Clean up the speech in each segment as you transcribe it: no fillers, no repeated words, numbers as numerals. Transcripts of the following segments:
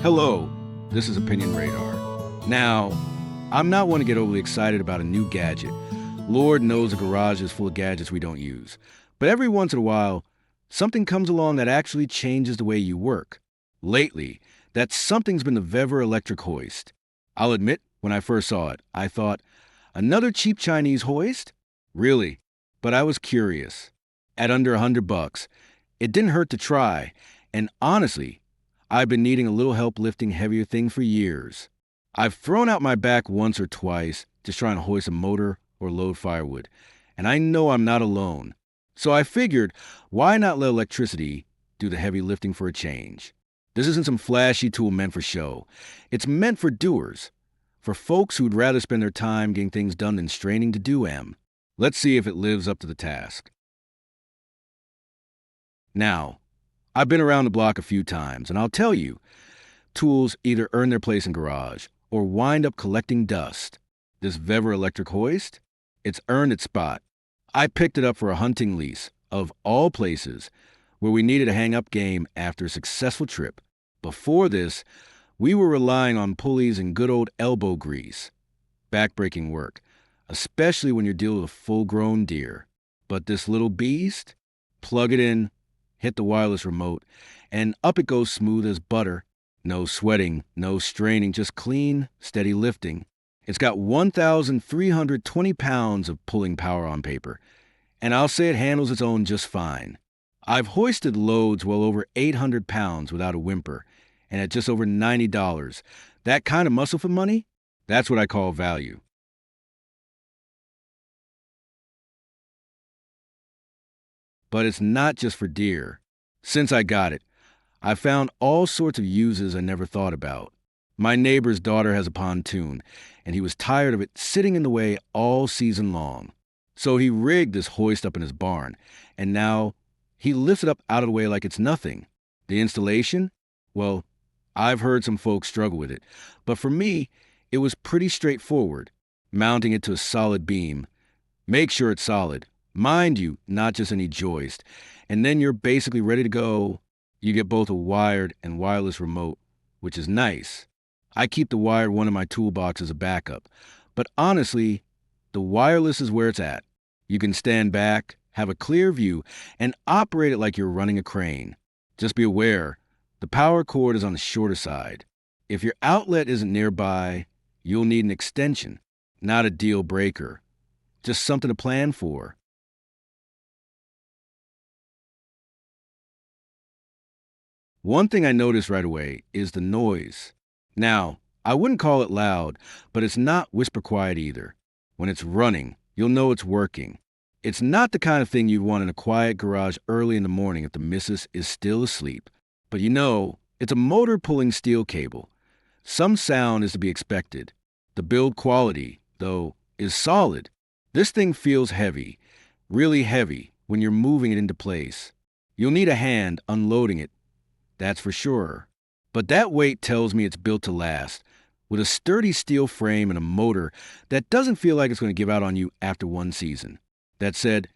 Hello, this is Opinion Radar. Now, I'm not one to get overly excited about a new gadget. Lord knows a garage is full of gadgets we don't use. But every once in a while, something comes along that actually changes the way you work. Lately, that something's been the VEVOR Electric Hoist. I'll admit, when I first saw it, I thought, another cheap Chinese hoist? Really? But I was curious. At under $100, it didn't hurt to try, and honestly, I've been needing a little help lifting heavier things for years. I've thrown out my back once or twice just trying to hoist a motor or load firewood, and I know I'm not alone. So I figured, why not let electricity do the heavy lifting for a change? This isn't some flashy tool meant for show. It's meant for doers, for folks who'd rather spend their time getting things done than straining to do them. Let's see if it lives up to the task. Now, I've been around the block a few times, and I'll tell you, tools either earn their place in garage or wind up collecting dust. This VEVOR Electric Hoist, it's earned its spot. I picked it up for a hunting lease, of all places, where we needed a hang-up game after a successful trip. Before this, we were relying on pulleys and good old elbow grease. Backbreaking work, especially when you're dealing with a full-grown deer. But this little beast, plug it in, hit the wireless remote, and up it goes smooth as butter. No sweating, no straining, just clean, steady lifting. It's got 1,320 pounds of pulling power on paper, and I'll say it handles its own just fine. I've hoisted loads well over 800 pounds without a whimper, and at just over $90. That kind of muscle for money? That's what I call value. But it's not just for deer. Since I got it, I've found all sorts of uses I never thought about. My neighbor's daughter has a pontoon, and he was tired of it sitting in the way all season long. So he rigged this hoist up in his barn, and now he lifts it up out of the way like it's nothing. The installation? Well, I've heard some folks struggle with it, but for me, it was pretty straightforward. Mounting it to a solid beam. Make sure it's solid. Mind you, not just any joist. And then you're basically ready to go. You get both a wired and wireless remote, which is nice. I keep the wired one in my toolbox as a backup. But honestly, the wireless is where it's at. You can stand back, have a clear view, and operate it like you're running a crane. Just be aware, the power cord is on the shorter side. If your outlet isn't nearby, you'll need an extension, not a deal breaker. Just something to plan for. One thing I noticed right away is the noise. Now, I wouldn't call it loud, but it's not whisper quiet either. When it's running, you'll know it's working. It's not the kind of thing you'd want in a quiet garage early in the morning if the missus is still asleep. But it's a motor pulling steel cable. Some sound is to be expected. The build quality, though, is solid. This thing feels heavy, really heavy, when you're moving it into place. You'll need a hand unloading it, that's for sure. But that weight tells me it's built to last, with a sturdy steel frame and a motor that doesn't feel like it's going to give out on you after one season. That said,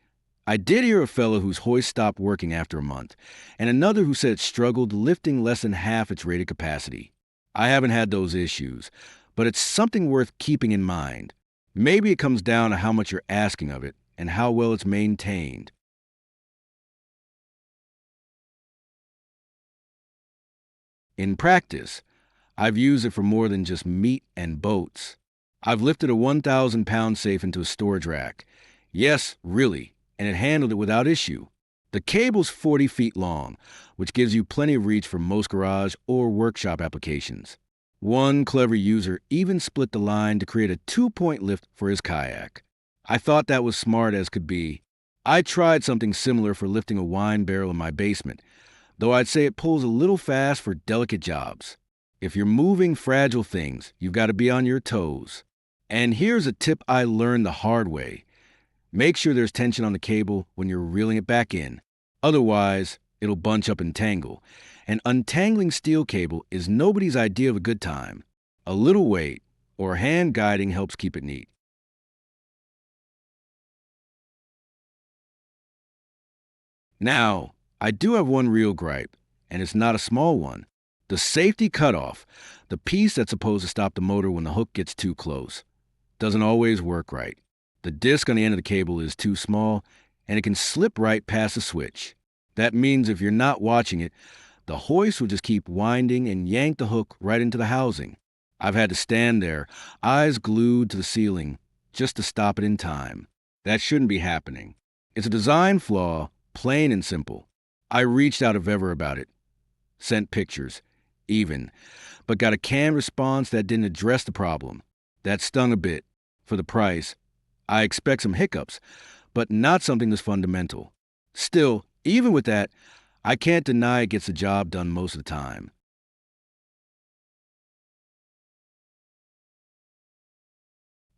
I did hear a fellow whose hoist stopped working after a month, and another who said it struggled lifting less than half its rated capacity. I haven't had those issues, but it's something worth keeping in mind. Maybe it comes down to how much you're asking of it and how well it's maintained. In practice, I've used it for more than just meat and boats. I've lifted a 1,000-pound safe into a storage rack. Yes, really, and it handled it without issue. The cable's 40 feet long, which gives you plenty of reach for most garage or workshop applications. One clever user even split the line to create a 2-point lift for his kayak. I thought that was smart as could be. I tried something similar for lifting a wine barrel in my basement, though I'd say it pulls a little fast for delicate jobs. If you're moving fragile things, you've got to be on your toes. And here's a tip I learned the hard way. Make sure there's tension on the cable when you're reeling it back in. Otherwise, it'll bunch up and tangle. And untangling steel cable is nobody's idea of a good time. A little weight or hand guiding helps keep it neat. Now, I do have one real gripe, and it's not a small one. The safety cutoff, the piece that's supposed to stop the motor when the hook gets too close, doesn't always work right. The disc on the end of the cable is too small, and it can slip right past the switch. That means if you're not watching it, the hoist will just keep winding and yank the hook right into the housing. I've had to stand there, eyes glued to the ceiling, just to stop it in time. That shouldn't be happening. It's a design flaw, plain and simple. I reached out to VEVOR about it, sent pictures, even, but got a canned response that didn't address the problem. That stung a bit. For the price, I expect some hiccups, but not something this fundamental. Still, even with that, I can't deny it gets the job done most of the time.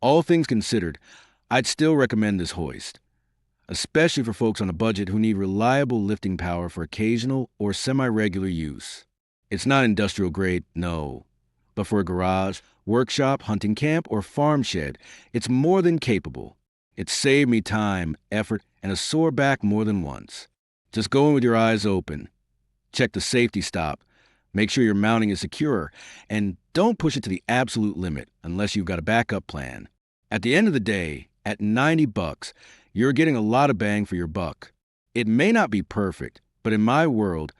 All things considered, I'd still recommend this hoist, especially for folks on a budget who need reliable lifting power for occasional or semi-regular use. It's not industrial grade, no, but for a garage, workshop, hunting camp, or farm shed, it's more than capable. It saved me time, effort, and a sore back more than once. Just go in with your eyes open. Check the safety stop. Make sure your mounting is secure, and don't push it to the absolute limit unless you've got a backup plan. At the end of the day, at $90, you're getting a lot of bang for your buck. It may not be perfect, but in my world,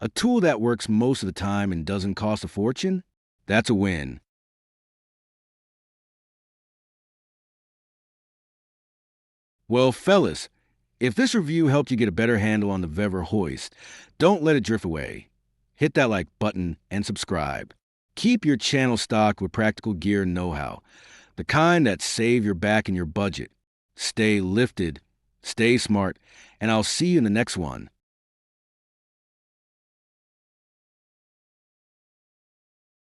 a tool that works most of the time and doesn't cost a fortune, that's a win. Well, fellas, if this review helped you get a better handle on the VEVOR hoist, don't let it drift away. Hit that like button and subscribe. Keep your channel stocked with practical gear and know-how, the kind that save your back and your budget. Stay lifted, stay smart, and I'll see you in the next one.